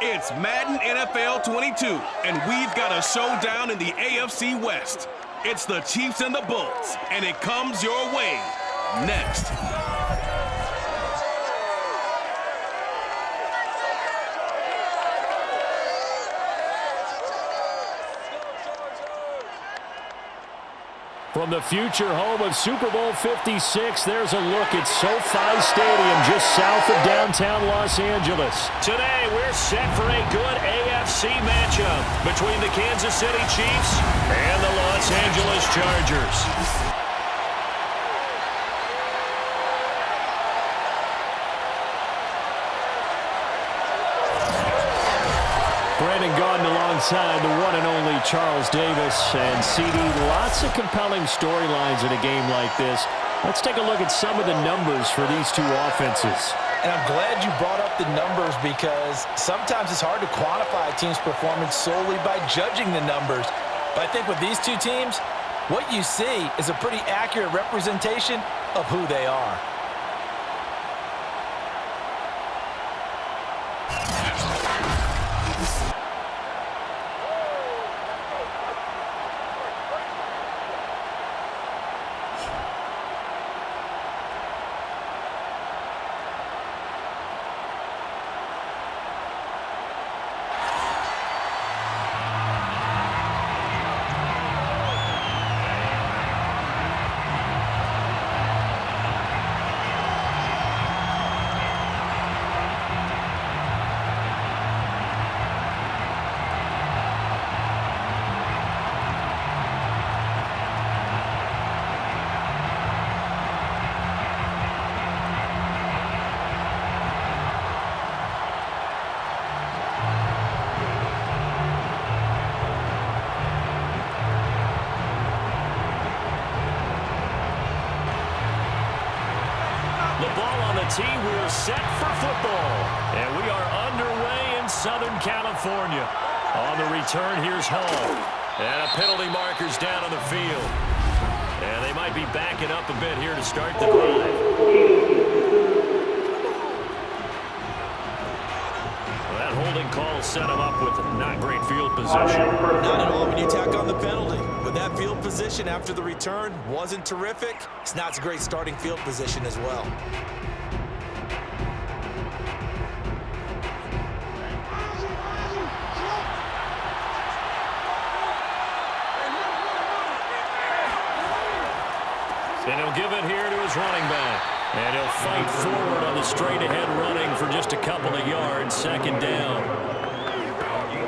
It's Madden NFL 22, and we've got a showdown in the AFC West. It's the Chiefs and the Bulls, and it comes your way next. From the future home of Super Bowl 56, there's a look at SoFi Stadium just south of downtown Los Angeles. Today, we're set for a good AFC matchup between the Kansas City Chiefs and the Los Angeles Chargers. Brandon Gaudin alongside the one and only Charles Davis. And CD, lots of compelling storylines in a game like this. Let's take a look at some of the numbers for these two offenses. And I'm glad you brought up the numbers because sometimes it's hard to quantify a team's performance solely by judging the numbers. But I think with these two teams, what you see is a pretty accurate representation of who they are. Team, we're set for football, and we are underway in Southern California. On the return, here's Hall, and a penalty marker's down on the field. And they might be backing up a bit here to start the drive. Well, that holding call set him up with not great field position. Not at all when you tack on the penalty. But that field position after the return wasn't terrific. It's not a great starting field position as well. And he'll give it here to his running back. And he'll fight forward on the straight-ahead running for just a couple of yards, second down.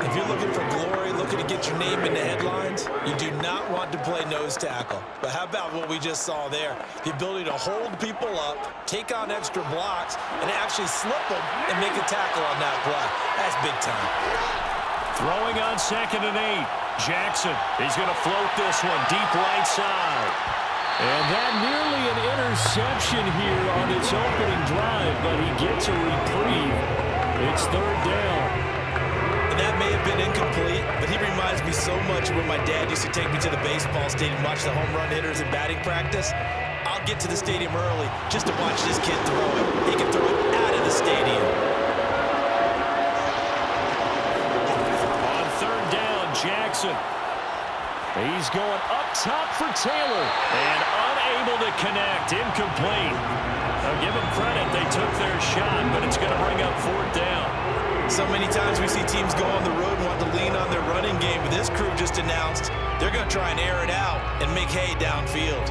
If you're looking for glory, looking to get your name in the headlines, you do not want to play nose tackle. But how about what we just saw there? The ability to hold people up, take on extra blocks, and actually slip them and make a tackle on that play. That's big time. Throwing on 2nd and 8. Jackson, he's going to float this one deep right side. And that nearly an interception here on its opening drive, but he gets a reprieve. It's 3rd down. And that may have been incomplete, but he reminds me so much of when my dad used to take me to the baseball stadium, watch the home run hitters in batting practice. I'll get to the stadium early just to watch this kid throw it. He can throw it out of the stadium. On 3rd down, Jackson. He's going up top for Taylor and unable to connect. Incomplete. I'll give them credit. They took their shot, but it's going to bring up 4th down. So many times we see teams go on the road and want to lean on their running game, but this crew just announced they're going to try and air it out and make hay downfield.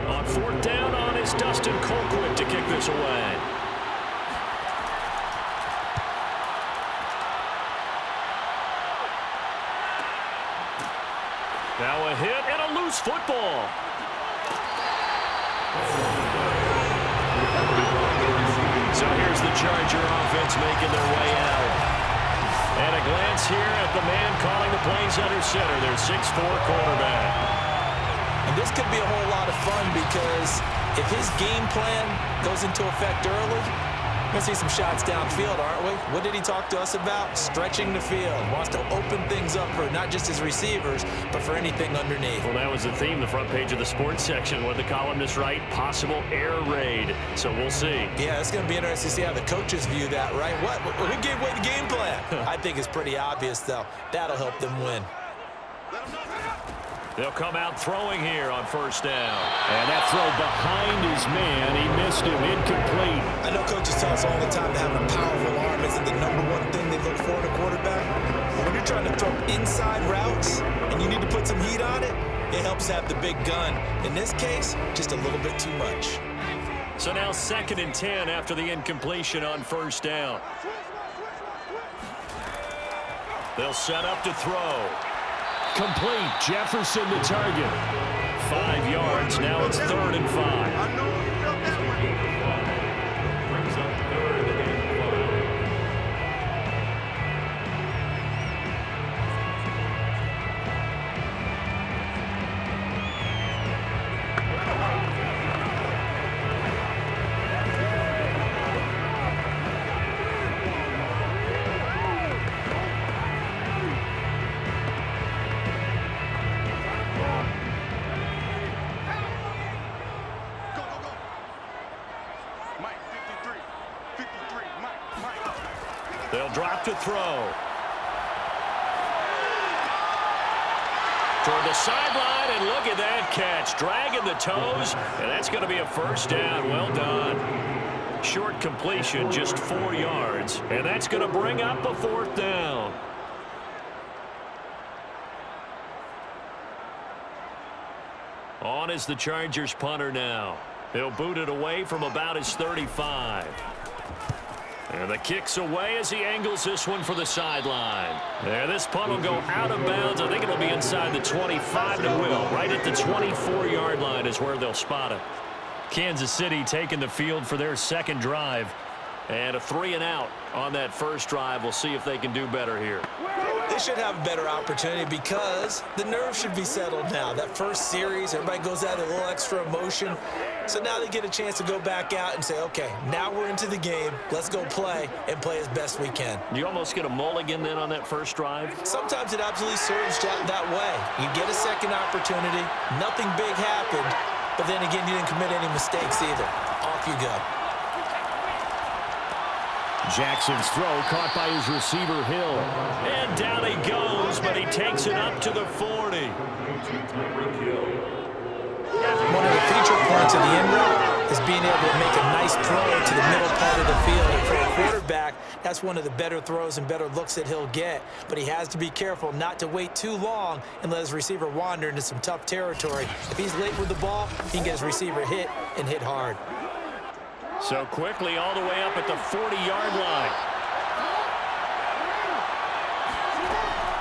On 4th down on is Dustin Colquitt to kick this away. Now a hit and a loose football. So here's the Charger offense making their way out. And a glance here at the man calling the plays under center, their 6'4" quarterback. And this could be a whole lot of fun because if his game plan goes into effect early, We're going to see some shots downfield, aren't we? What did he talk to us about? Stretching the field. Wants to open things up for not just his receivers, but for anything underneath. Well, that was the theme, the front page of the sports section. What the columnists write, possible air raid. So we'll see. Yeah, it's going to be interesting to see how the coaches view that, right? Who gave away the game plan? I think it's pretty obvious, though. That'll help them win. They'll come out throwing here on first down. And that throw behind his man. He missed him. Incomplete. I know coaches tell us all the time that having a powerful arm isn't the #1 thing they look for in a quarterback. But when you're trying to throw inside routes and you need to put some heat on it, it helps have the big gun. In this case, just a little bit too much. So now 2nd and 10 after the incompletion on first down. They'll set up to throw. Complete. Jefferson the target. 5 yards. Now it's 3rd and 5. They'll drop to throw. Toward the sideline, and look at that catch. Dragging the toes, and that's going to be a first down. Well done. Short completion, just 4 yards, and that's going to bring up a 4th down. On is the Chargers punter now. He'll boot it away from about his 35. And the kick's away as he angles this one for the sideline. There, this punt will go out of bounds. I think it'll be inside the 25 to will. Right at the 24-yard line is where they'll spot it. Kansas City taking the field for their 2nd drive. And a 3-and-out on that first drive. We'll see if they can do better here. They should have a better opportunity because the nerves should be settled now. That first series, everybody goes out a little extra emotion. So now they get a chance to go back out and say, okay, now we're into the game. Let's go play and play as best we can. You almost get a mulligan then on that first drive? Sometimes it absolutely serves that way. You get a second opportunity. Nothing big happened. But then again, you didn't commit any mistakes either. Off you go. Jackson's throw caught by his receiver, Hill. And down he goes, but he takes it up to the 40. One of the feature points of the end route is being able to make a nice throw to the middle part of the field. And for a quarterback, that's one of the better throws and better looks that he'll get. But he has to be careful not to wait too long and let his receiver wander into some tough territory. If he's late with the ball, he can get his receiver hit and hit hard. So quickly all the way up at the 40-yard line.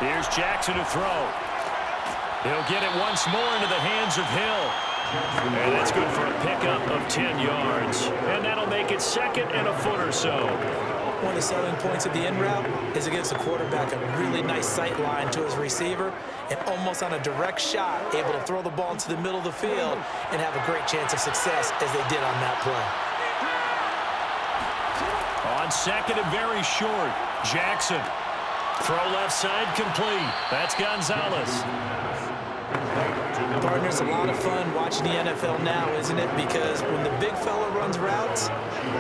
Here's Jackson to throw. He'll get it once more into the hands of Hill. And that's good for a pickup of 10 yards. And that'll make it 2nd and a foot or so. One of the selling points of the end route is it gives the quarterback a really nice sight line to his receiver and almost on a direct shot able to throw the ball into the middle of the field and have a great chance of success as they did on that play. On 2nd and very short, Jackson. Throw left side complete. That's Gonzalez. Partner, it's a lot of fun watching the NFL now, isn't it? Because when the big fella runs routes,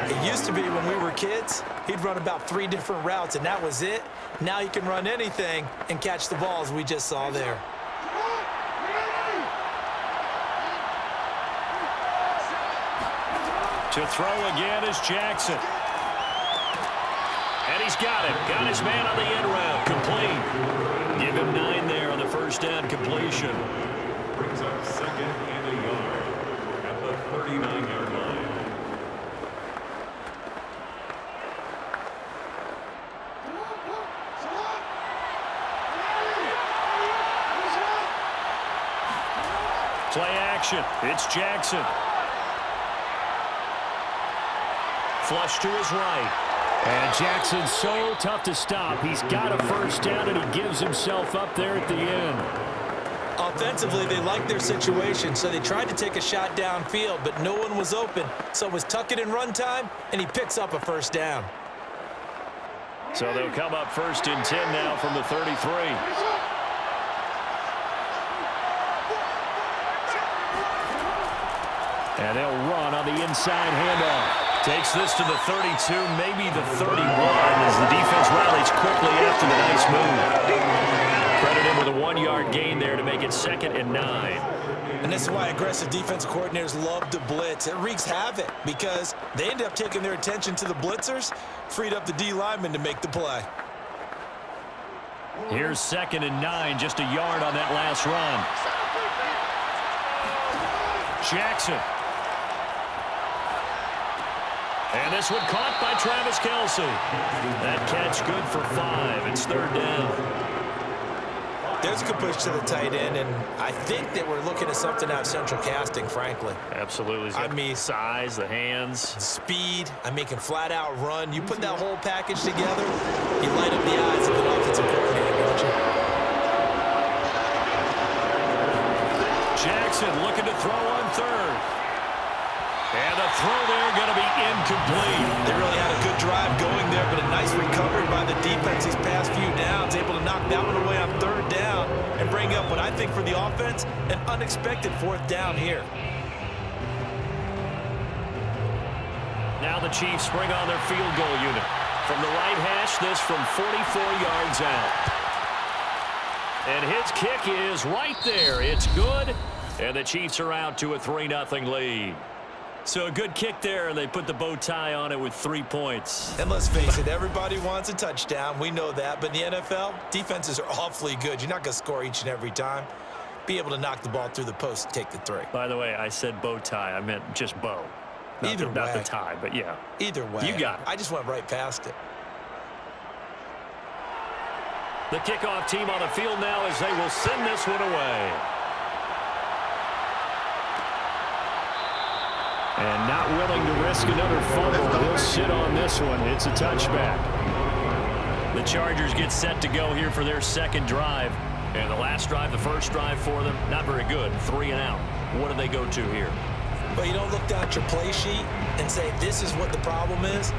it used to be when we were kids, he'd run about 3 different routes, and that was it. Now he can run anything and catch the balls we just saw there. To throw again is Jackson. And he's got him. Got his man on the end route. Complete. Give him 9 there on the first down completion. Brings up 2nd and a yard at the 39-yard line. Play action. It's Jackson. Flush to his right. And Jackson's so tough to stop. He's got a first down, and he gives himself up there at the end. I'll Offensively, they liked their situation, so they tried to take a shot downfield, but no one was open. So it was tuck it in run time, and he picks up a first down. So they'll come up 1st and 10 now from the 33. And they'll run on the inside handoff. Takes this to the 32, maybe the 31, as the defense rallies quickly after the nice move. Credit him with a 1-yard gain there to make it 2nd and 9. And this is why aggressive defensive coordinators love to blitz. It wreaks havoc because they end up taking their attention to the blitzers, freed up the D lineman to make the play. Here's 2nd and 9, just a yard on that last run. Jackson. And this one caught by Travis Kelce. That catch good for 5. It's 3rd down. There's a good push to the tight end, and I think that we're looking at something out of central casting, frankly. Absolutely. I mean, size, the hands. Speed. I mean, can flat-out run. You put that whole package together, you light up the eyes of an offensive coordinator, don't you? Jackson looking to throw on 3rd. And the throw there going to be incomplete. They really had a good drive going there, but a nice recovery by the defense these past few downs, able to knock that one away on 3rd down and bring up what I think for the offense, an unexpected 4th down here. Now the Chiefs bring on their field goal unit. From the right hash, this from 44 yards out. And his kick is right there. It's good, and the Chiefs are out to a 3-0 lead. So a good kick there, and they put the bow tie on it with 3 points. And let's face it, everybody wants a touchdown. We know that. But in the NFL, defenses are awfully good. You're not going to score each and every time. Be able to knock the ball through the post and take the 3. By the way, I said bow tie. I meant just bow. Not the tie, but yeah. Either way. You got it. I just went right past it. The kickoff team on the field now as they will send this one away. And not willing to risk another fumble. He'll sit on this one. It's a touchback. The Chargers get set to go here for their 2nd drive. And the last drive, the first drive for them, not very good. 3 and out. What do they go to here? But you don't look down at your play sheet and say, this is what the problem is.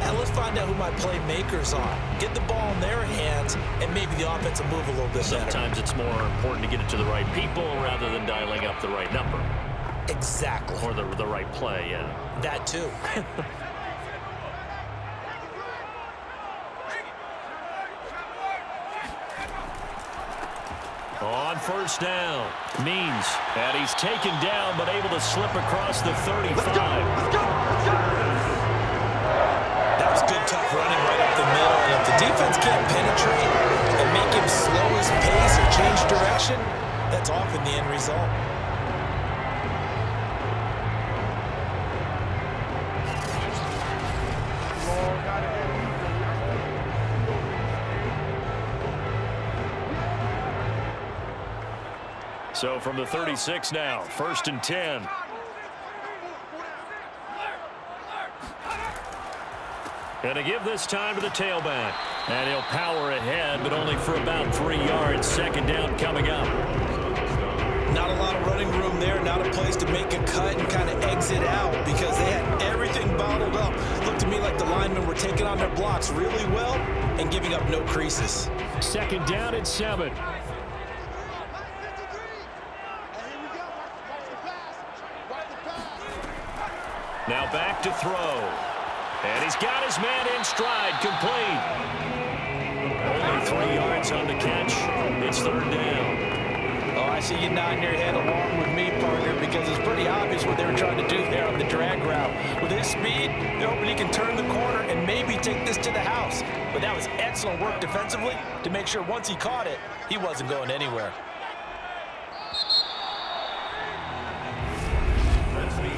And let's find out who my playmakers are. Get the ball in their hands, and maybe the offense will move a little bit better. Sometimes it's more important to get it to the right people rather than dialing up the right number. Exactly. Or the right play, yeah. That too. On 1st down, Means. And he's taken down, but able to slip across the 35. Let's go. That was good, tough running right up the middle. And if the defense can't penetrate and make him slow his pace or change direction, that's often the end result. So from the 36 now, 1st and 10. Going to give this time to the tailback. And he'll power ahead, but only for about 3 yards. 2nd down coming up. Not a lot of running room there, not a place to make a cut and kind of exit out because they had everything bottled up. Looked to me like the linemen were taking on their blocks really well and giving up no creases. 2nd down and 7. Now back to throw. And he's got his man in stride, complete. Only 3 yards on the catch. It's 3rd down. Oh, I see you nodding your head along with me, partner, because it's pretty obvious what they were trying to do there on the drag route. With his speed, they're hoping he can turn the corner and maybe take this to the house. But that was excellent work defensively to make sure once he caught it, he wasn't going anywhere.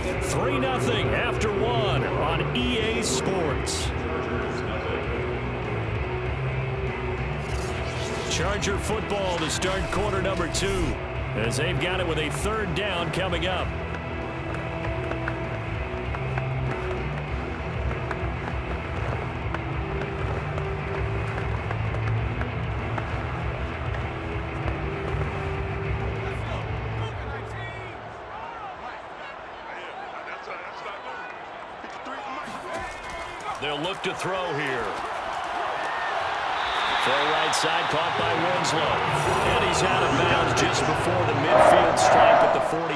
3-0 after 1 on EA Sports. Charger football to start quarter number 2 as they've got it with a 3rd down coming up. They'll look to throw here. Throw right side, caught by Winslow. And he's out of bounds just before the midfield stripe at the 49.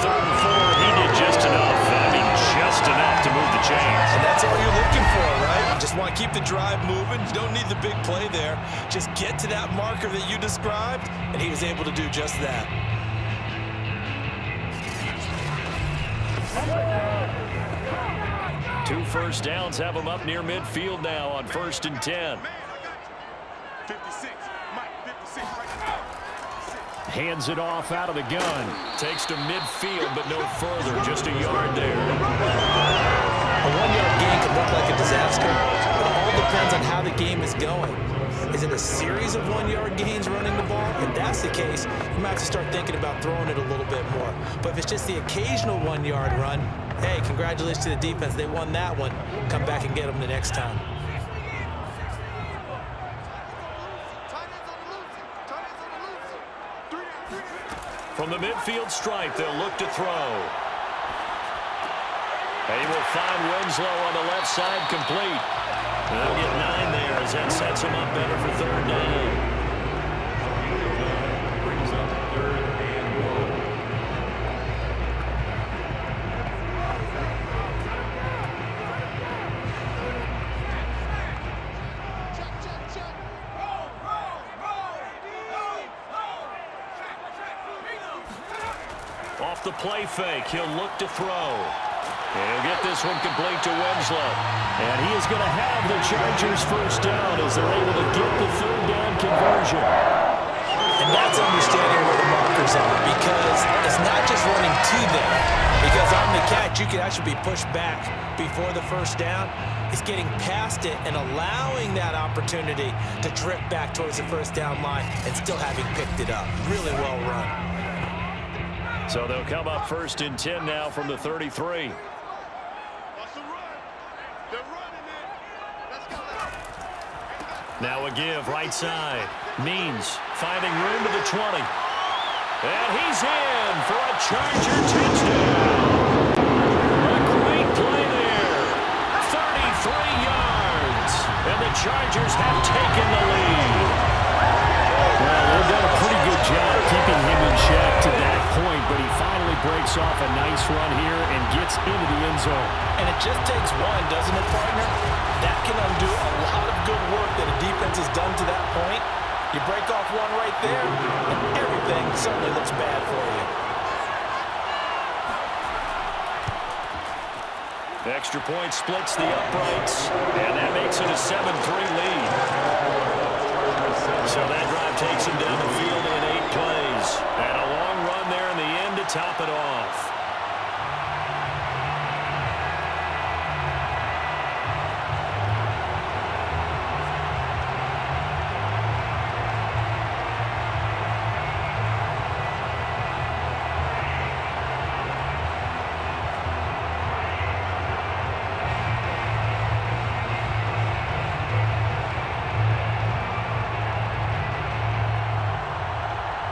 3rd and 4, he did just enough. I mean, just enough to move the chains. And that's all you're looking for, right? You just want to keep the drive moving. You don't need the big play there. Just get to that marker that you described, and he was able to do just that. Two first downs have him up near midfield now on 1st and 10. 56. Mike, 56 right now. Hands it off out of the gun. Takes to midfield, but no further. Just a yard there. A 1-yard gain could look like a disaster. It all depends on how the game is going. Is it a series of 1-yard gains running the ball? If that's the case, you might have to start thinking about throwing it a little bit more. But if it's just the occasional 1-yard run, hey, congratulations to the defense. They won that one. Come back and get them the next time. From the midfield stripe, they'll look to throw. They will find Winslow on the left side, complete. They'll get 9 there as that sets him up better for 3rd down. Brings up 3rd and 1. Off the play fake, he'll look to throw. He'll get this one complete to Winslow. And he is going to have the Chargers 1st down as they're able to get the 3rd down conversion. And that's understanding where the markers are, because it's not just running to them. Because on the catch, you can actually be pushed back before the 1st down. It's getting past it and allowing that opportunity to drift back towards the 1st down line and still having picked it up. Really well run. So they'll come up 1st and 10 now from the 33. Now a give right side. Means finding room to the 20. And he's in for a Charger touchdown. A great play there. 33 yards. And the Chargers have taken the lead. Well, they've done a pretty good job keeping him in check to that point, but he finally breaks off a nice run here and gets into the end zone. And it just takes one, doesn't it, partner? That can undo a lot of good work that a defense has done to that point. You break off one right there, and everything suddenly looks bad for you. The extra point splits the uprights, and that makes it a 7-3 lead. So that drive takes him down the field in 8 plays. And a long run there in the end to top it off.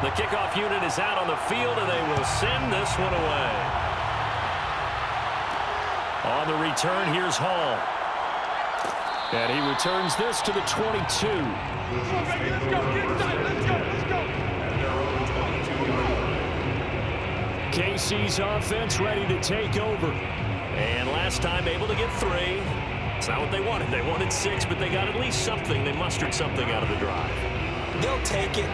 The kickoff unit is out on the field, and they will send this one away. On the return, here's Hall. And he returns this to the 22. KC's offense ready to take over. And last time able to get 3. It's not what they wanted. They wanted 6, but they got at least something. They mustered something out of the drive. They'll take it.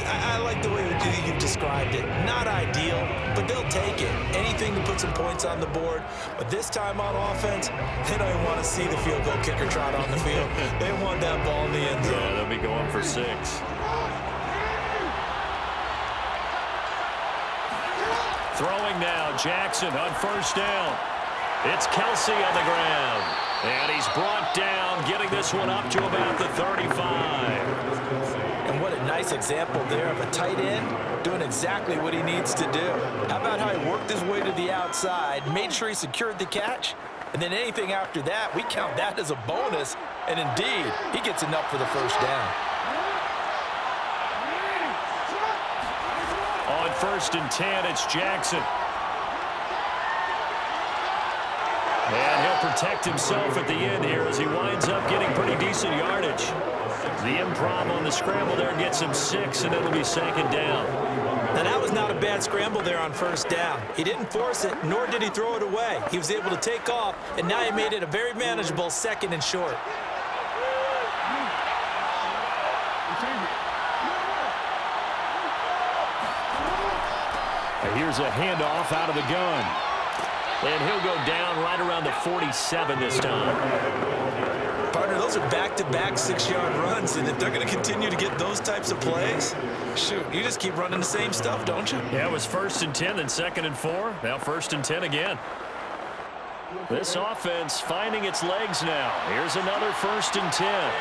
I like the way you've described it. Not ideal, but they'll take it. Anything to put some points on the board. But this time on offense, they don't even want to see the field goal kicker trot on the field. They want that ball in the end zone. Yeah, they'll be going for 6. Throwing now, Jackson on 1st down. It's Kelce on the ground. And he's brought down, getting this one up to about the 35. And what a nice example there of a tight end doing exactly what he needs to do. How about how he worked his way to the outside, made sure he secured the catch, and then anything after that, we count that as a bonus. And indeed, he gets enough for the 1st down. On 1st and 10, it's Jackson. And he'll protect himself at the end here as he winds up getting pretty decent yardage. The improv on the scramble there gets him 6, and it'll be 2nd down. Now, that was not a bad scramble there on 1st down. He didn't force it, nor did he throw it away. He was able to take off, and now he made it a very manageable 2nd and short. Here's a handoff out of the gun. And he'll go down right around the 47 this time. Partner, those are back-to-back 6-yard runs, and if they're going to continue to get those types of plays, shoot, you just keep running the same stuff, don't you? Yeah, it was 1st and 10, then 2nd and 4. Now 1st and 10 again. This offense finding its legs now. Here's another 1st and 10.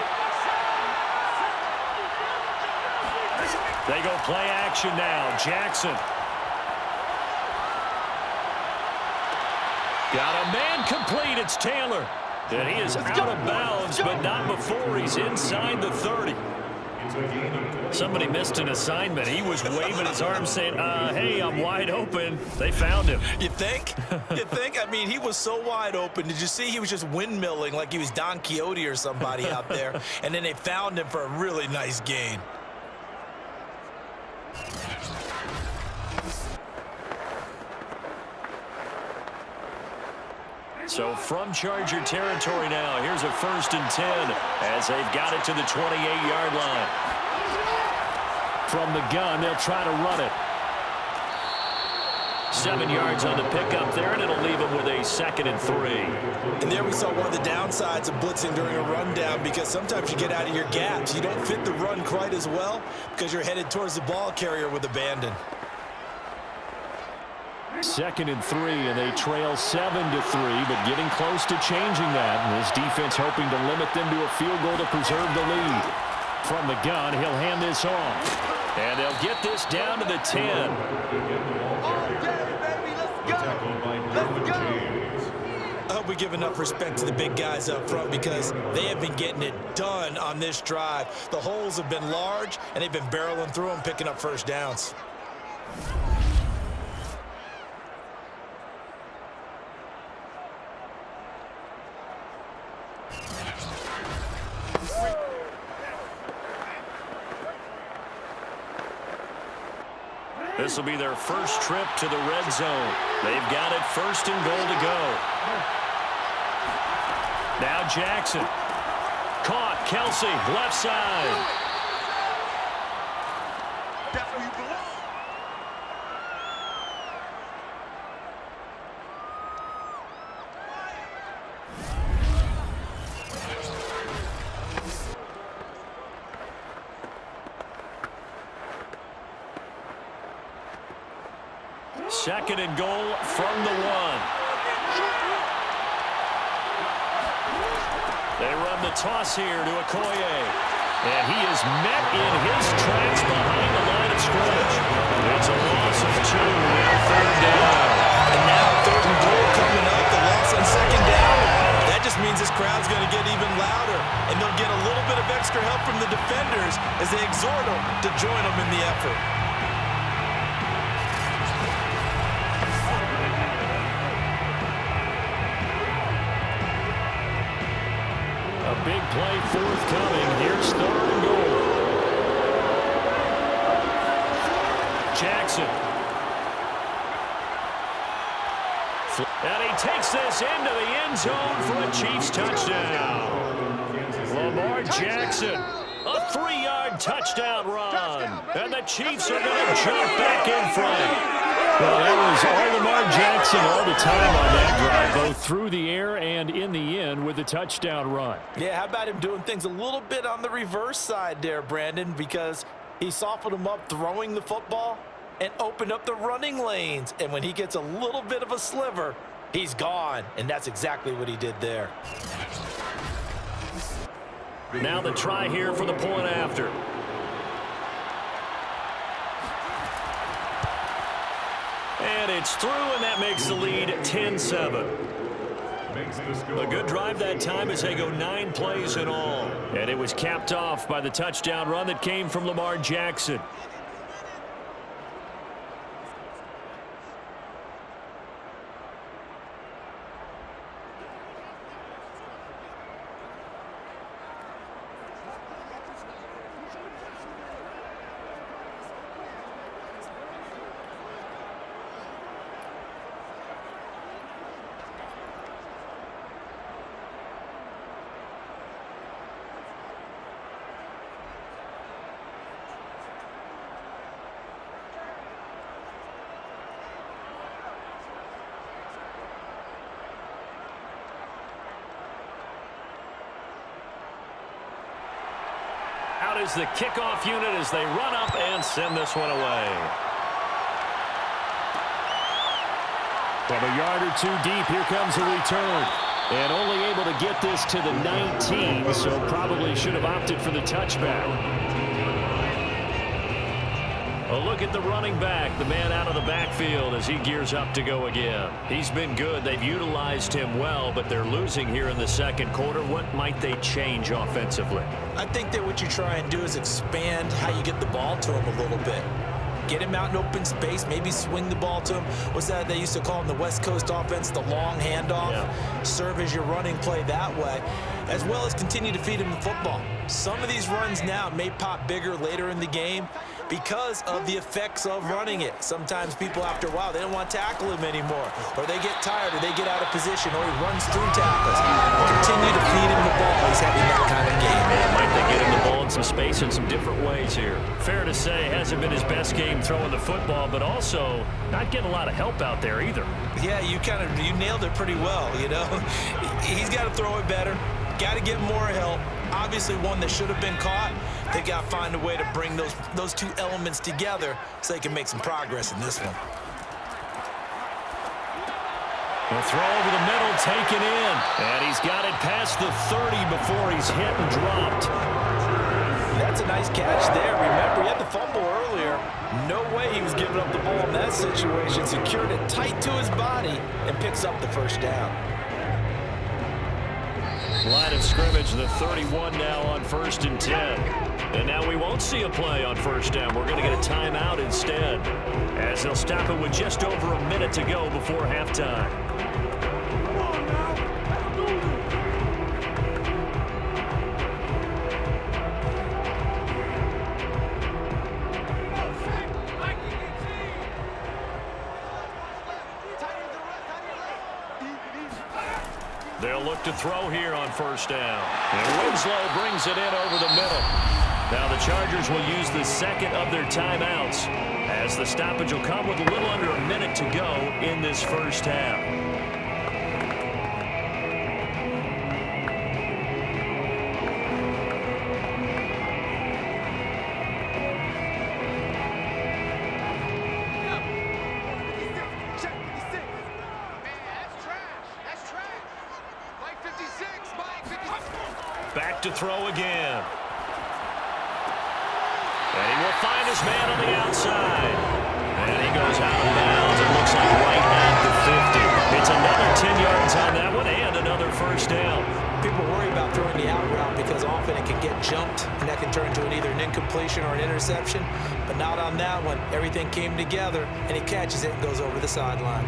They go play action now. Jackson. Got a man complete. It's Taylor. And he is out of bounds, but not before he's inside the 30. Somebody missed an assignment. He was waving his arms saying, hey, I'm wide open. They found him. You think? You think? I mean, he was so wide open. Did you see he was just windmilling like he was Don Quixote or somebody out there? And then they found him for a really nice gain. So from Charger territory now, here's a 1st and 10 as they've got it to the 28-yard line. From the gun, they'll try to run it. 7 yards on the pickup there, and it'll leave them with a 2nd and 3. And there we saw one of the downsides of blitzing during a rundown, because sometimes you get out of your gaps. You don't fit the run quite as well because you're headed towards the ball carrier with abandon. 2nd and 3, and they trail 7-3, but getting close to changing that. And this defense hoping to limit them to a field goal to preserve the lead. From the gun, he'll hand this off. And they'll get this down to the 10. I hope we give enough respect to the big guys up front, because they have been getting it done on this drive. The holes have been large, and they've been barreling through them, picking up 1st downs. This will be their first trip to the red zone. They've got it 1st and goal to go. Now Jackson. Caught. Kelce, left side. That's where you belong. Second and goal from the 1. They run the toss here to Okoye. And he is met in his tracks behind the line of scrimmage. It's a loss of 2 and 3rd down. And now 3rd and goal coming up. The loss on 2nd down. That just means this crowd's going to get even louder. And they'll get a little bit of extra help from the defenders as they exhort them to join them in the effort. Big play forthcoming. Here's 3rd and goal. Jackson. And he takes this into the end zone for a Chiefs touchdown. Lamar Jackson, a 3-yard touchdown run. And the Chiefs are going to jump back in front. Well, that was all Lamar Jackson all the time on that drive, both through the air and in the end with the touchdown run. Yeah, how about him doing things a little bit on the reverse side there, Brandon, because he softened him up throwing the football and opened up the running lanes. And when he gets a little bit of a sliver, he's gone. And that's exactly what he did there. Now the try here for the point after. And it's through, and that makes the lead 10-7. A good drive that time as they go 9 plays in all. And it was capped off by the touchdown run that came from Lamar Jackson. is the kickoff unit as they run up and send this one away. From a yard or two deep, here comes a return. And only able to get this to the 19, so probably should have opted for the touchback. A look at the running back, the man out of the backfield as he gears up to go again. He's been good. They've utilized him well, but they're losing here in the second quarter. What might they change offensively? I think that what you try and do is expand how you get the ball to him a little bit. Get him out in open space, maybe swing the ball to him. What's that they used to call in the West Coast offense, the long handoff? Yeah. Serve as your running play that way, as well as continue to feed him the football. Some of these runs now may pop bigger later in the game because of the effects of running it. Sometimes people, after a while, they don't want to tackle him anymore, or they get tired, or they get out of position, or he runs through tackles. Continue to feed him the ball. He's having that kind of game. Man, might they get him the ball in some space in some different ways here. Fair to say, hasn't been his best game throwing the football, but also not getting a lot of help out there either. Yeah, you nailed it pretty well, you know. He's got to throw it better. Got to get more help. Obviously one that should have been caught. They got to find a way to bring those two elements together so they can make some progress in this one. The throw over the middle, taken in. And he's got it past the 30 before he's hit and dropped. That's a nice catch there. Remember, he had the fumble earlier. No way he was giving up the ball in that situation. Secured it tight to his body and picks up the first down. Line of scrimmage, the 31 now on 1st and 10. And now we won't see a play on first down. We're going to get a timeout instead, as they'll stop it with just over a minute to go before halftime. They'll look to throw here on first down. And Winslow brings it in over the middle. Now the Chargers will use the second of their timeouts, as the stoppage will come with a little under a minute to go in this first half. Back to throw again. And he will find his man on the outside. And he goes out of bounds. It looks like right at the 50. It's another 10 yards on that one and another first down. People worry about throwing the out route because often it can get jumped, and that can turn into either an incompletion or an interception. But not on that one. Everything came together, and he catches it and goes over the sideline.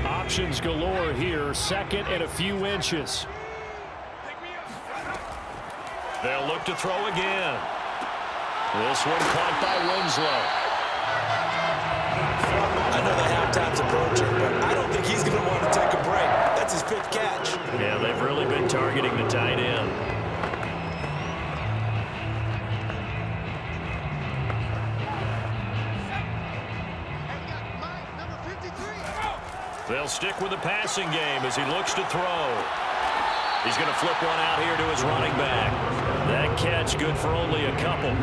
Options galore here. Second and a few inches. They'll look to throw again. This one caught by Winslow. I know the halftime's approaching, but I don't think he's going to want to take a break. That's his 5th catch. Yeah, they've really been targeting the tight end. They'll stick with the passing game as he looks to throw. He's going to flip one out here to his running back. That catch good for only a couple.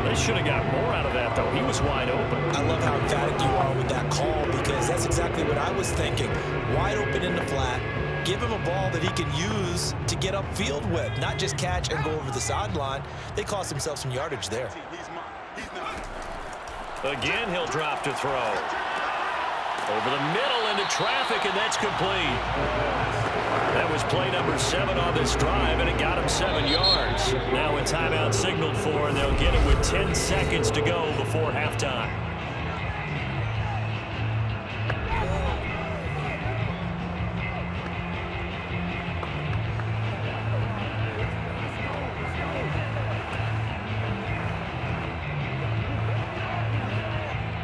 They should have got more out of that, though. He was wide open. I love how emphatic you are with that call, because that's exactly what I was thinking. Wide open in the flat. Give him a ball that he can use to get upfield with, not just catch and go over the sideline. They cost themselves some yardage there. Again, he'll drop to throw. Over the middle into traffic, and that's complete. That was play number 7 on this drive, and it got him 7 yards. Now a timeout signaled for, and they'll get it with 10 seconds to go before halftime.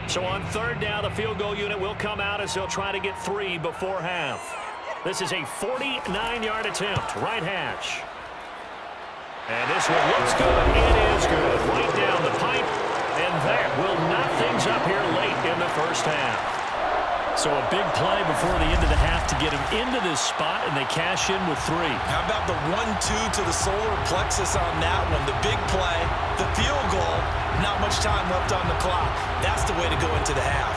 So on third down, the field goal unit will come out as they'll try to get 3 before half. This is a 49-yard attempt, right hash. And this one looks good. It is good. Right down the pipe. And that will knot things up here late in the first half. So a big play before the end of the half to get him into this spot, and they cash in with 3. How about the 1-2 to the solar plexus on that one? The big play, the field goal, not much time left on the clock. That's the way to go into the half.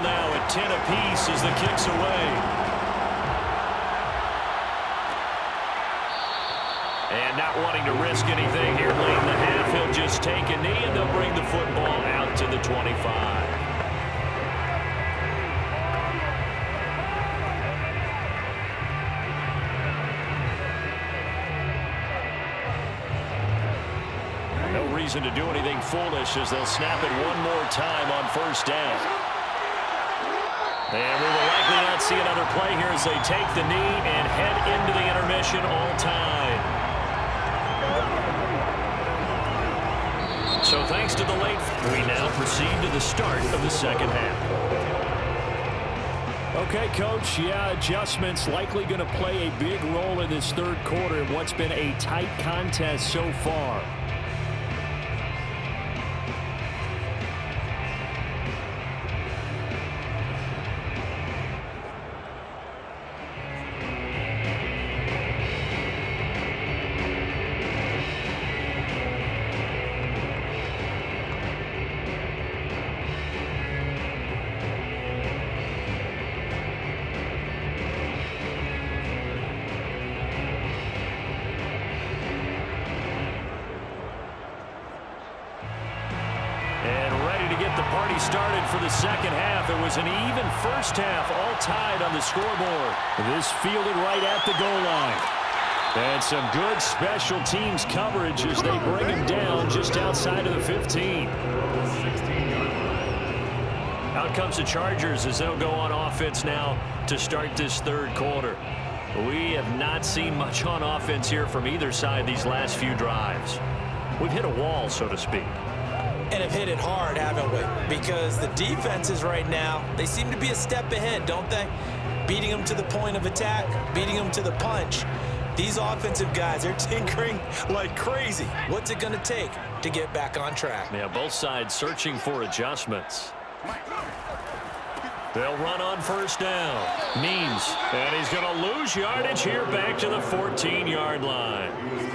Now at 10 apiece as the kick's away. And not wanting to risk anything here late in the half, he'll just take a knee and they'll bring the football out to the 25. No reason to do anything foolish as they'll snap it one more time on first down. And we will likely not see another play here as they take the knee and head into the intermission all time. So thanks to the late, we now proceed to the start of the second half. Okay, Coach, yeah, adjustments likely going to play a big role in this third quarter in what's been a tight contest so far. Started for the second half. It was an even first half, all tied on the scoreboard. This fielded right at the goal line. And some good special teams coverage as they bring him down just outside of the 15. Out comes the Chargers as they'll go on offense now to start this third quarter. We have not seen much on offense here from either side these last few drives. We've hit a wall, so to speak. And have hit it hard, haven't we? Because the defenses right now, they seem to be a step ahead, don't they? Beating them to the point of attack, beating them to the punch. These offensive guys are tinkering like crazy. What's it going to take to get back on track? Yeah, both sides searching for adjustments. They'll run on first down. Means, and he's going to lose yardage here back to the 14-yard line.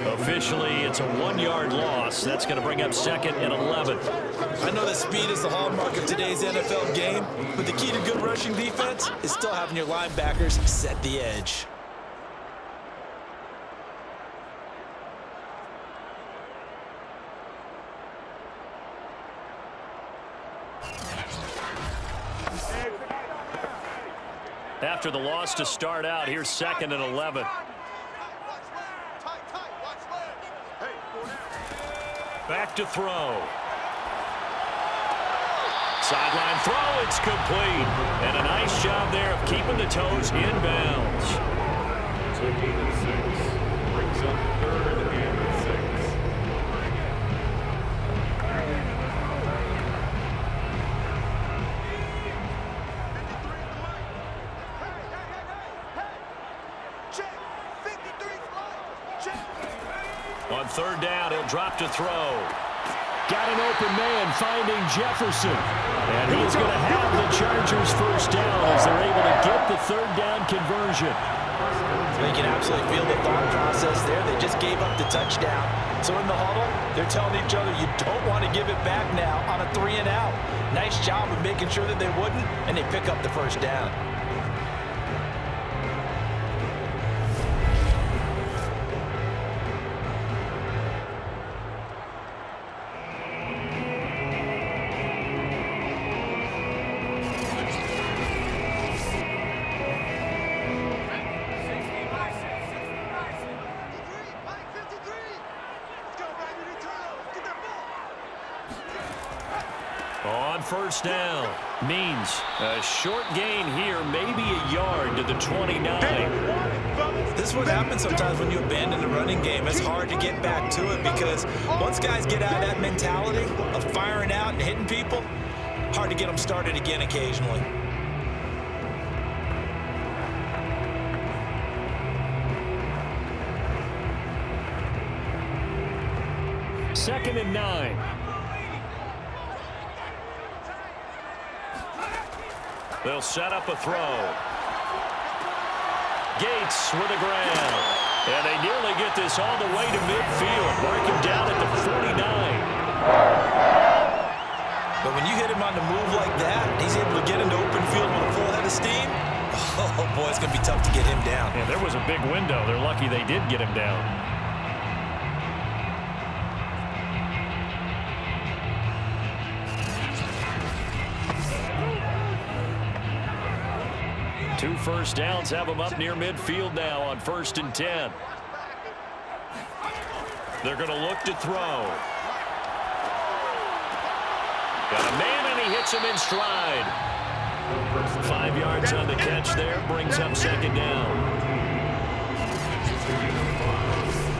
Officially, it's a 1-yard loss. That's going to bring up second and 11. I know that speed is the hallmark of today's NFL game, but the key to good rushing defense is still having your linebackers set the edge. After the loss to start out, here's second and 11. Back to throw. Sideline throw, it's complete. And a nice job there of keeping the toes in bounds. So 8 and 6 brings up 3rd and 6. On third down, he'll drop to throw. Got an open man finding Jefferson. And he's going to have the Chargers first down as they're able to get the third down conversion. You can absolutely feel the thought process there. They just gave up the touchdown. So in the huddle, they're telling each other, you don't want to give it back now on a 3-and-out. Nice job of making sure that they wouldn't, and they pick up the first down. First down. Means a short gain here, maybe a yard to the 29. This is what happens sometimes when you abandon the running game. It's hard to get back to it because once guys get out of that mentality, of firing out and hitting people, hard to get them started again occasionally. Second and 9. They'll set up a throw. Gates with a grab. And they nearly get this all the way to midfield. Mark him down at the 49. But when you hit him on the move like that, he's able to get into open field with a full head of steam. Oh, boy, it's going to be tough to get him down. Yeah, there was a big window. They're lucky they did get him down. Two first downs have them up near midfield now on 1st and 10. They're going to look to throw. Got a man, and he hits him in stride. 5 yards on the catch there. Brings up second down.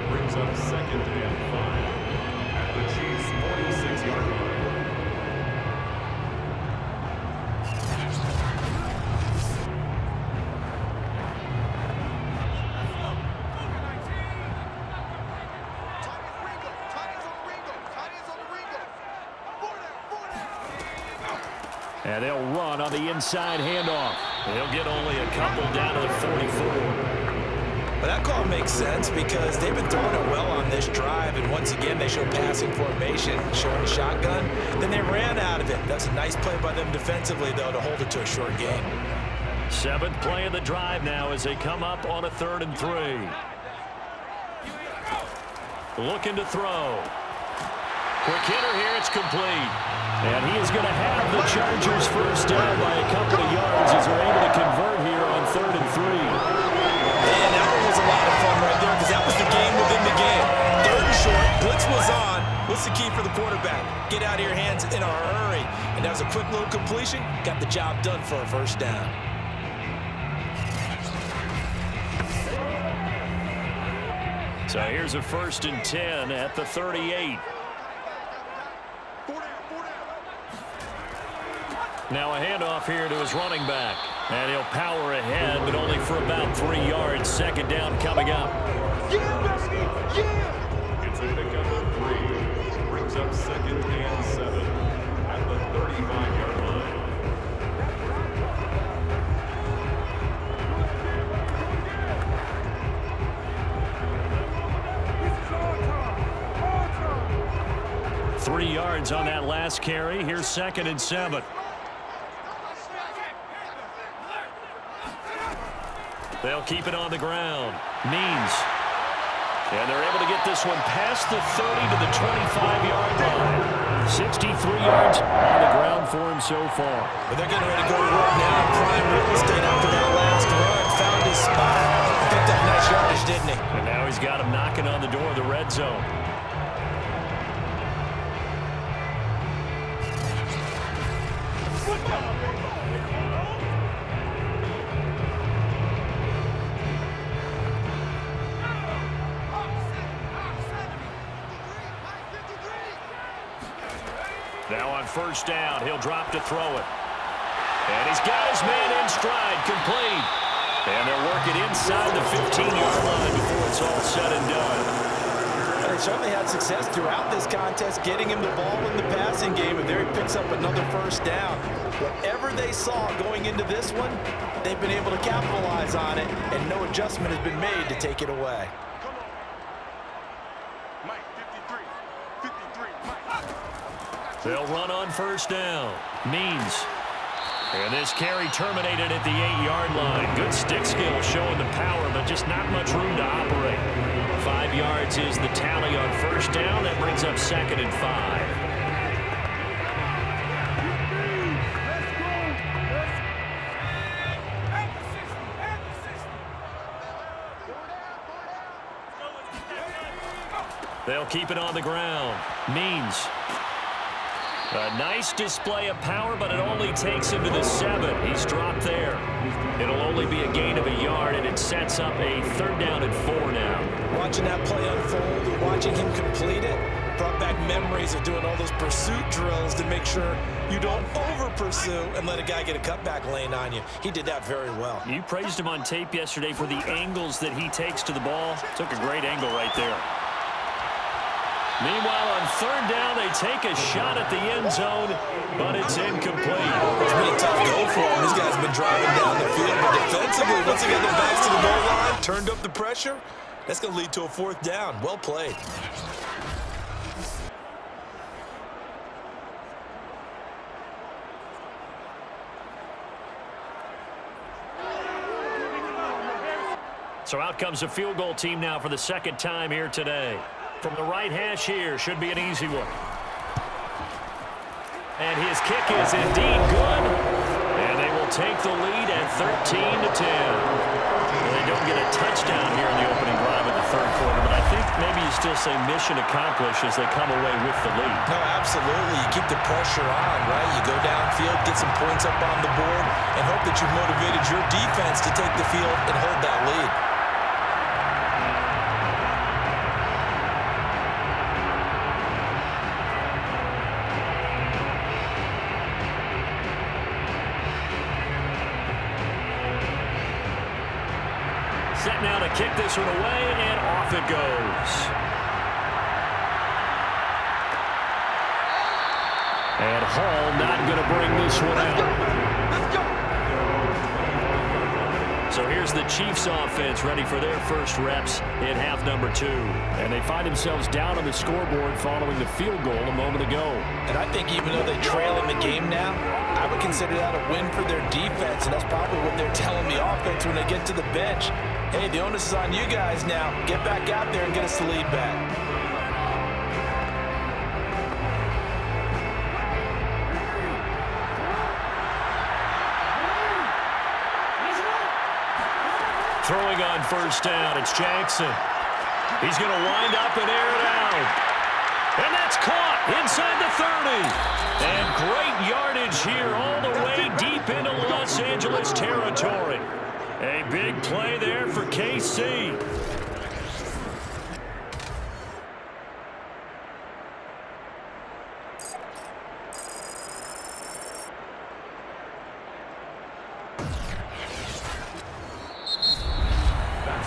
Brings up 2nd and 5 at the Chiefs' 46-yard line. And they'll run on the inside handoff. They'll get only a couple down to the 44. But that call makes sense because they've been throwing it well on this drive, and once again they show passing formation, showing the shotgun. Then they ran out of it. That's a nice play by them defensively, though, to hold it to a short gain. 7th play of the drive now as they come up on a 3rd and 3. Looking to throw. Quick hitter here, it's complete. And he is going to have the Chargers first down by a couple of yards as they're able to convert here on 3rd and 3. And that one was a lot of fun right there because that was the game within the game. 3rd and short, blitz was on. What's the key for the quarterback? Get out of your hands in a hurry. And that was a quick little completion. Got the job done for a first down. So here's a 1st and 10 at the 38. Now a handoff here to his running back. And he'll power ahead, but only for about 3 yards. Second down coming up. It's a pickup of 3. Brings up 2nd and 7 at the 35-yard line. Three yards on that last carry. Here's 2nd and 7. They'll keep it on the ground. Means. And they're able to get this one past the 30 to the 25-yard line. 63 yards on the ground for him so far. But they're getting ready to go to work now. Prime real estate after that last run. Found his spot. Picked up nice yardage, didn't he? And now he's got him knocking on the door of the red zone. Now on first down, he'll drop to throw it. And he's got his man in stride, complete. And they're working inside the 15-yard line before it's all said and done. They certainly had success throughout this contest, getting him the ball in the passing game, and there he picks up another first down. Whatever they saw going into this one, they've been able to capitalize on it, and no adjustment has been made to take it away. They'll run on first down. Means. And this carry terminated at the 8-yard line. Good stick skill showing the power, but just not much room to operate. 5 yards is the tally on first down. That brings up 2nd and 5. They'll keep it on the ground. Means. A nice display of power, but it only takes him to the 7. He's dropped there. It'll only be a gain of a yard, and it sets up a 3rd down and 4 now. Watching that play unfold, watching him complete it, Brought back memories of doing all those pursuit drills to make sure you don't over-pursue and let a guy get a cutback lane on you. He did that very well. You praised him on tape yesterday for the angles that he takes to the ball. Took a great angle right there. Meanwhile, on third down, they take a shot at the end zone, but it's incomplete. It's been a tough go for him. This guy's been driving down the field, but defensively, once they get their backs to the goal line, turned up the pressure, that's going to lead to a fourth down. Well played. So out comes a field goal team now for the second time here today. From the right hash here, should be an easy one. And his kick is indeed good. And they will take the lead at 13-10. Well, they don't get a touchdown here in the opening drive of the third quarter, but I think maybe you still say mission accomplished as they come away with the lead. No, absolutely. You keep the pressure on, right? You go downfield, get some points up on the board, and hope that you've motivated your defense to take the field and hold that lead. Set now to kick this one away, and off it goes. And Hall not going to bring this one out. So here's the Chiefs offense ready for their first reps in half number 2. And they find themselves down on the scoreboard following the field goal a moment ago. And I think even though they trail in the game now, I would consider that a win for their defense, and that's probably what they're telling the offense when they get to the bench. Hey, the onus is on you guys now. Get back out there and get us the lead back. Throwing on first down, it's Jackson. He's going to wind up and air it out. And that's caught inside the 30. And great yardage here all the way deep into Los Angeles territory. A big play there for KC.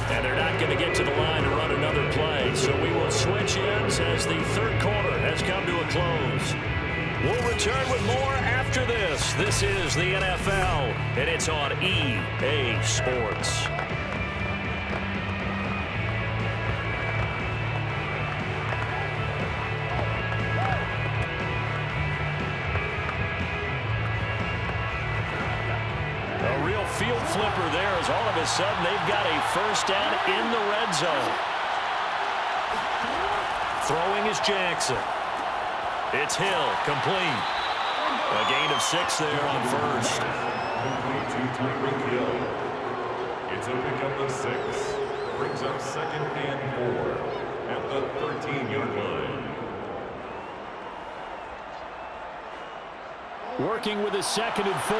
And they're not going to get to the line to run another play. So we will switch ends as the third quarter has come to a close. We'll return with more after this. This is the NFL, and it's on EA Sports. A real field flipper there as all of a sudden they've got a first down in the red zone. Throwing is Jackson. It's Hill, complete. A gain of 6 there on first. Complete to Tyreke Hill. It's a pickup of 6. Brings up 2nd and 4 at the 13-yard line. Working with a 2nd and 4.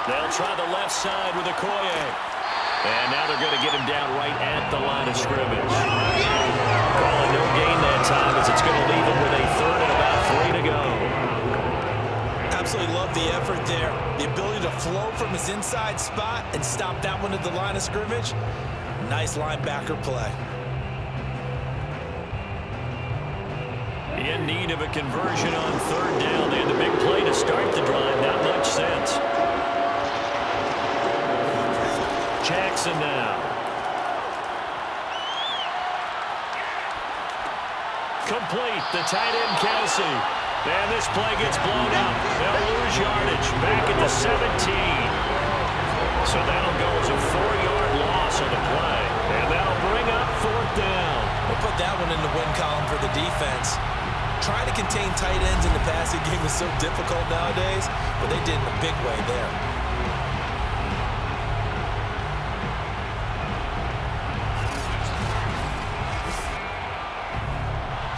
They'll try the left side with Okoye. And now they're going to get him down right at the line of scrimmage. Calling no gain that time as it's going to leave him with a 3rd and about 3 to go. Absolutely love the effort there. The ability to flow from his inside spot and stop that one at the line of scrimmage. Nice linebacker play. In need of a conversion on 3rd down. They had the big play to start the drive. Not much sense. Jackson now. Complete, the tight end Kelce. And this play gets blown up. They'll lose yardage back at the 17. So that'll go as a 4-yard loss on the play. And that'll bring up 4th down. We'll put that one in the win column for the defense. Trying to contain tight ends in the passing game is so difficult nowadays, but they did in a big way there.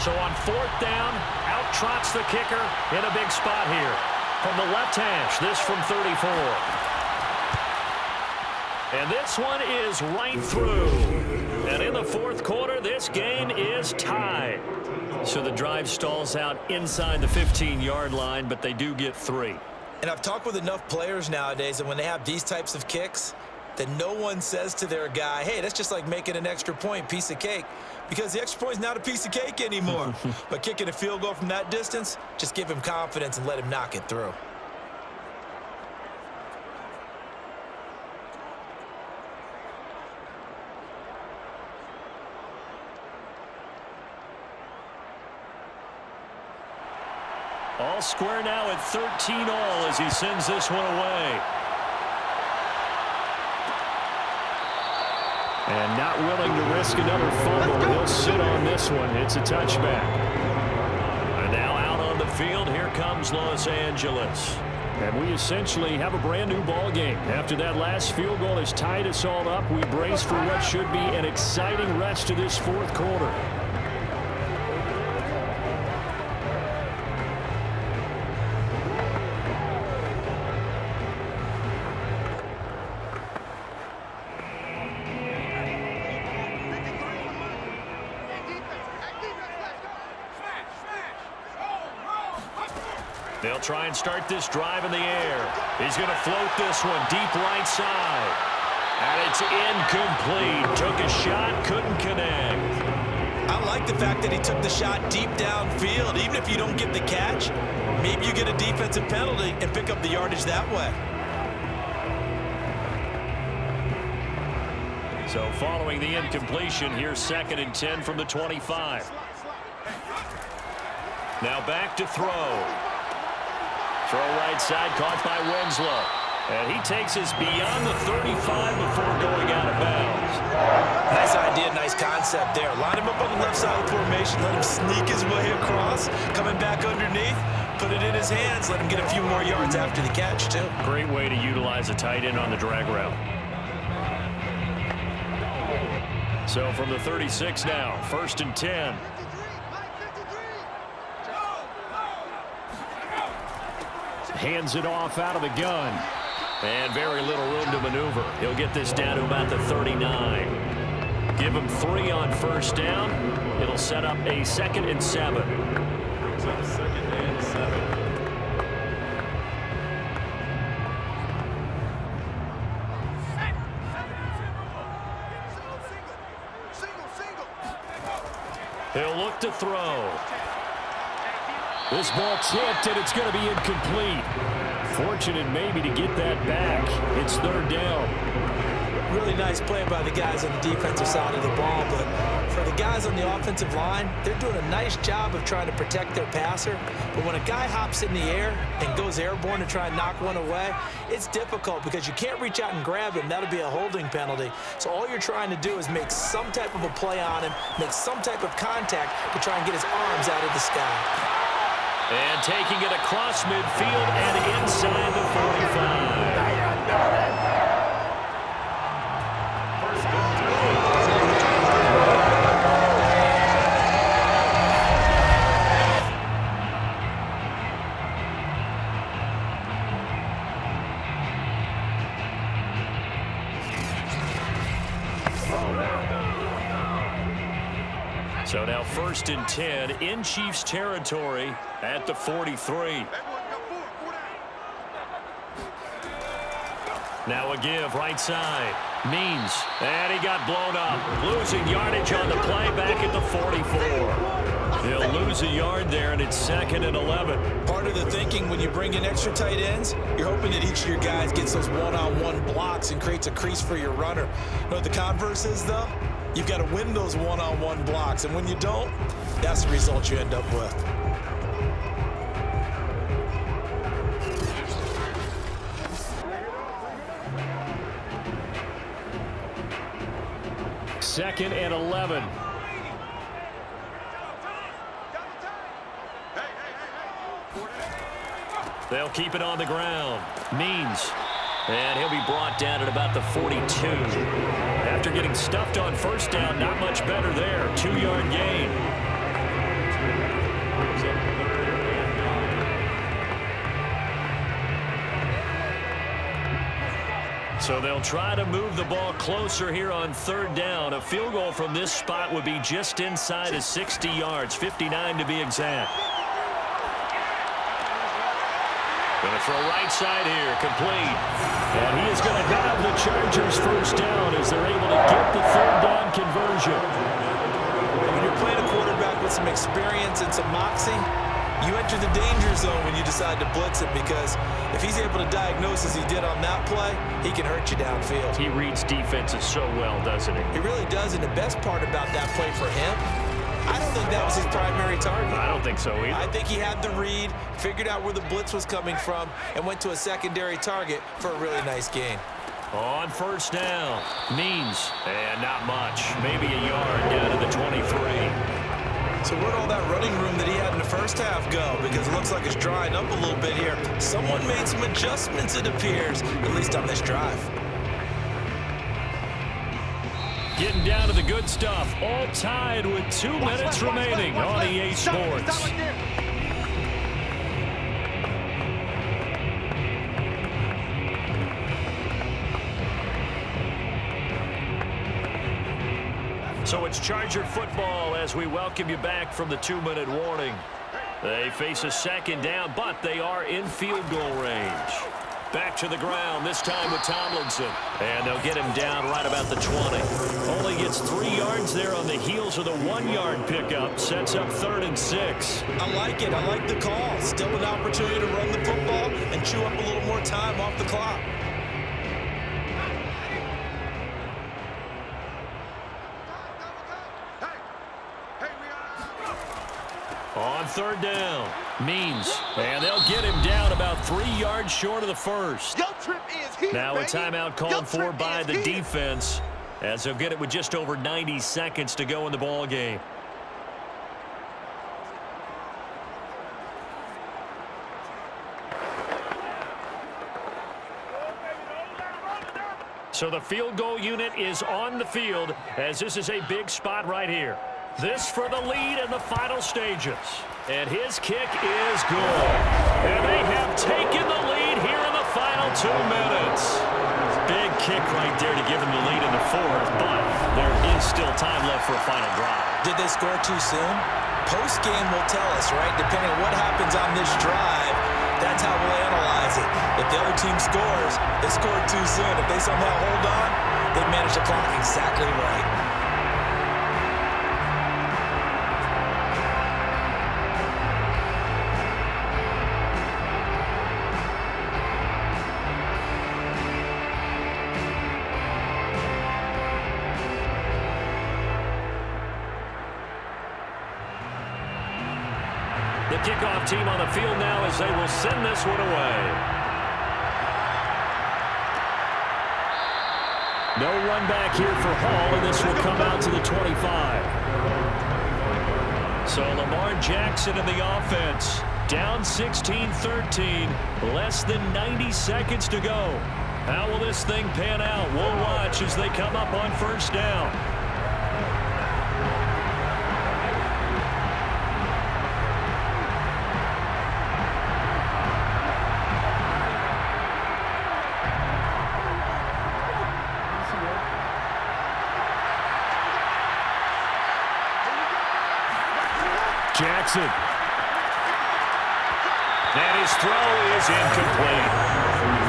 So on 4th down, out trots the kicker in a big spot here. From the left hash, this from 34. And this one is right through. And in the fourth quarter, this game is tied. So the drive stalls out inside the 15-yard line, but they do get 3. And I've talked with enough players nowadays that when they have these types of kicks, that no one says to their guy, hey, that's just like making an extra point, piece of cake. Because the extra point is not a piece of cake anymore. But kicking a field goal from that distance, just give him confidence and let him knock it through. All square now at 13 all as he sends this one away. And not willing to risk another fumble. He'll sit on this one. It's a touchback. And now out on the field, here comes Los Angeles. And we essentially have a brand new ball game. After that last field goal has tied us all up, we brace for what should be an exciting rest of this fourth quarter. They'll try and start this drive in the air. He's going to float this one deep right side. And it's incomplete. Took a shot, couldn't connect. I like the fact that he took the shot deep downfield. Even if you don't get the catch, maybe you get a defensive penalty and pick up the yardage that way. So following the incompletion, here's 2nd and 10 from the 25. Now back to throw. Throw right side, caught by Winslow. And he takes us beyond the 35 before going out of bounds. Nice idea, nice concept there. Line him up on the left side of the formation, let him sneak his way across, coming back underneath, put it in his hands, let him get a few more yards after the catch, too. Great way to utilize a tight end on the drag route. So from the 36 now, 1st and 10. Hands it off out of the gun. And very little room to maneuver. He'll get this down to about the 39. Give him 3 on 1st down. It'll set up a 2nd and 7. Brings up 2nd and 7. He'll look to throw. This ball tipped, and it's going to be incomplete. Fortunate maybe to get that back. It's 3rd down. Really nice play by the guys on the defensive side of the ball, but for the guys on the offensive line, they're doing a nice job of trying to protect their passer. But when a guy hops in the air and goes airborne to try and knock one away, it's difficult because you can't reach out and grab him. That'll be a holding penalty. So all you're trying to do is make some type of a play on him, make some type of contact to try and get his arms out of the sky. And taking it across midfield and inside the 45. So now 1st and 10 in Chiefs territory at the 43. Now a give right side. Means. And he got blown up. Losing yardage on the play back at the 44. He'll lose a yard there, and it's 2nd and 11. Part of the thinking when you bring in extra tight ends, you're hoping that each of your guys gets those one-on-one blocks and creates a crease for your runner. You know what the converse is, though? You've got to win those one-on-one blocks, and when you don't, that's the result you end up with. Second and 11. They'll keep it on the ground. Means. And he'll be brought down at about the 42. After getting stuffed on 1st down, not much better there. 2-yard gain. So they'll try to move the ball closer here on third down. A field goal from this spot would be just inside of 60 yards, 59 to be exact. Going to throw right side here, complete. And he is going to have the Chargers first down as they're able to get the third down conversion. When you're playing a quarterback with some experience and some moxie, you enter the danger zone when you decide to blitz him, because if he's able to diagnose as he did on that play, he can hurt you downfield. He reads defenses so well, doesn't he? He really does, and the best part about that play for him, I don't think that was his primary target. I don't think so either. I think he had the read, figured out where the blitz was coming from, and went to a secondary target for a really nice gain. On first down, Means, and not much. Maybe a yard down to the 23. So where'd all that running room that he had in the first half go? Because it looks like it's drying up a little bit here. Someone made some adjustments, it appears, at least on this drive. Getting down to the good stuff. All tied with 2 minutes remaining on EA Sports. So it's Charger football as we welcome you back from the 2-minute warning. They face a second down, but they are in field goal range. Back to the ground, this time with Tomlinson. And they'll get him down right about the 20. Only gets 3 yards there on the heels of the 1-yard pickup. Sets up 3rd and 6. I like it. I like the call. Still an opportunity to run the football and chew up a little more time off the clock. On third down, Means, and they'll get him down about 3 yards short of the first. Now a timeout called for by the defense, as they'll get it with just over 90 seconds to go in the ball game. So the field goal unit is on the field, as this is a big spot right here. This for the lead in the final stages. And his kick is good. And they have taken the lead here in the final 2 minutes. Big kick right there to give them the lead in the 4th, but there is still time left for a final drive. Did they score too soon? Post-game will tell us, right? Depending on what happens on this drive, that's how we'll analyze it. If the other team scores, they scored too soon. If they somehow hold on, they manage the clock exactly right. The kickoff team on the field now as they will send this one away. No run back here for Hall, and this will come out to the 25. So Lamar Jackson in the offense. Down 16-13. Less than 90 seconds to go. How will this thing pan out? We'll watch as they come up on first down. Jackson. And his throw is incomplete.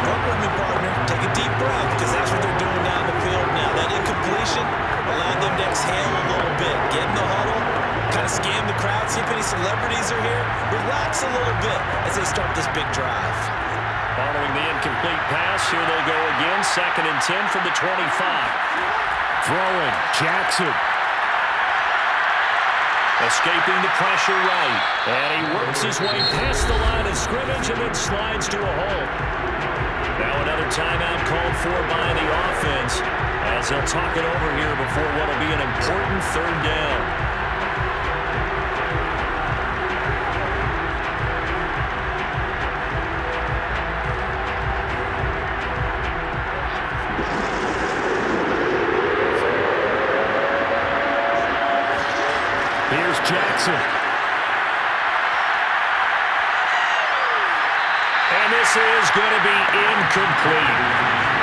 Work with me, partner. Take a deep breath, because that's what they're doing down the field now. That incompletion allowed them to exhale a little bit. Get in the huddle, kind of scan the crowd, see if any celebrities are here. Relax a little bit as they start this big drive. Following the incomplete pass, here they go again. 2nd and 10 from the 25. Throwing, Jackson. Escaping the pressure right. And he works his way past the line of scrimmage and then slides to a halt. Now another timeout called for by the offense as they'll talk it over here before what will be an important 3rd down. Here's Jackson. And this is going to be incomplete.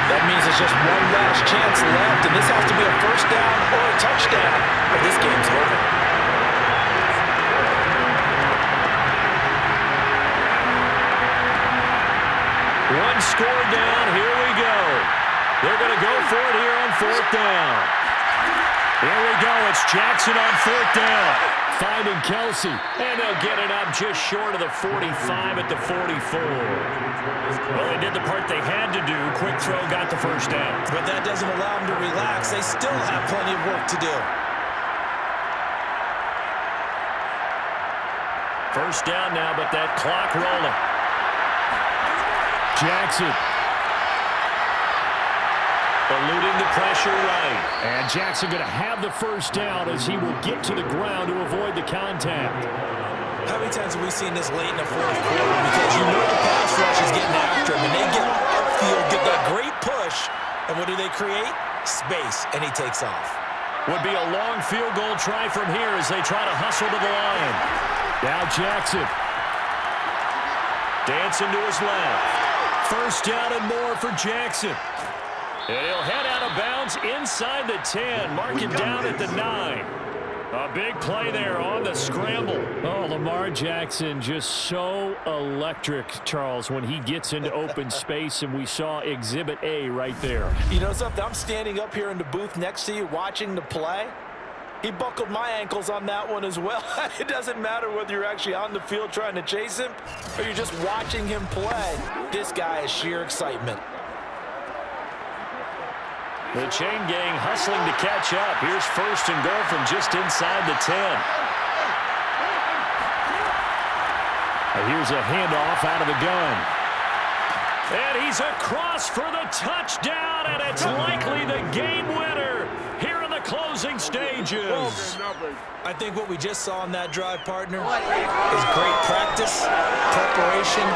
That means it's just one last chance left, and this has to be a first down or a touchdown, or this game's over. One score down. Here we go. They're going to go for it here on fourth down. Here we go. It's Jackson on fourth down. Finding Kelce. And they'll get it up just short of the 45 at the 44. Well, they did the part they had to do. Quick throw got the first down. But that doesn't allow them to relax. They still have plenty of work to do. First down now, but that clock rolling. Jackson. Eluding the pressure right. And Jackson going to have the first down as he will get to the ground to avoid the contact. How many times have we seen this late in the fourth quarter? Because you know the pass rush is getting after him, and they get upfield, get that great push, and what do they create? Space, and he takes off. Would be a long field goal try from here as they try to hustle to the line. Now Jackson. Dancing to his left. First down and more for Jackson. And he'll head out of bounds inside the 10. Mark it down at the 9. A big play there on the scramble. Oh, Lamar Jackson just so electric, Charles, when he gets into open space, and we saw Exhibit A right there. You know something? I'm standing up here in the booth next to you watching the play. He buckled my ankles on that one as well. It doesn't matter whether you're actually on the field trying to chase him or you're just watching him play. This guy is sheer excitement. The chain gang hustling to catch up. Here's first and goal from just inside the 10. Here's a handoff out of the gun. And he's across for the touchdown, and it's likely the game winner here in the closing stages. I think what we just saw in that drive, partner, is great practice, preparation,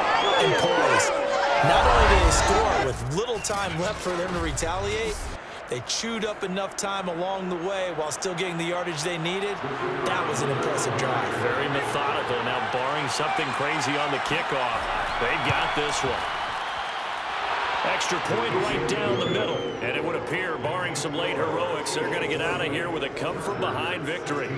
and poise. Not only did they score with little time left for them to retaliate, they chewed up enough time along the way while still getting the yardage they needed. That was an impressive drive. Very methodical. Now, barring something crazy on the kickoff, they've got this one. Extra point right down the middle. And it would appear, barring some late heroics, they're going to get out of here with a come-from-behind victory.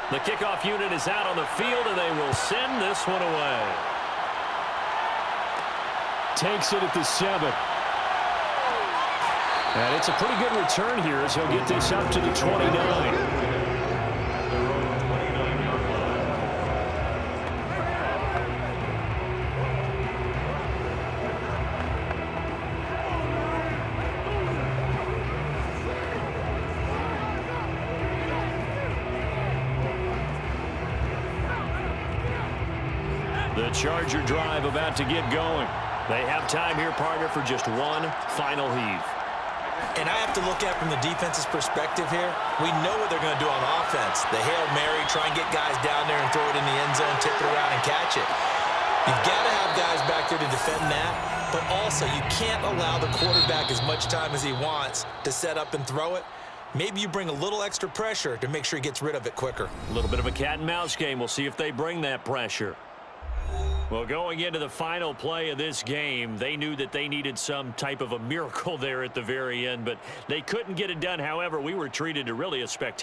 The kickoff unit is out on the field, and they will send this one away. Takes it at the 7. And it's a pretty good return here as he'll get this up to the 29. The Charger drive about to get going. They have time here, partner, for just one final heave. And I have to look at from the defense's perspective here. We know what they're going to do on offense. The Hail Mary, try and get guys down there and throw it in the end zone, tip it around and catch it. You've got to have guys back there to defend that, but also you can't allow the quarterback as much time as he wants to set up and throw it. Maybe you bring a little extra pressure to make sure he gets rid of it quicker. A little bit of a cat and mouse game. We'll see if they bring that pressure. Well, going into the final play of this game, they knew that they needed some type of a miracle there at the very end, but they couldn't get it done. However, we were treated to really a spectacular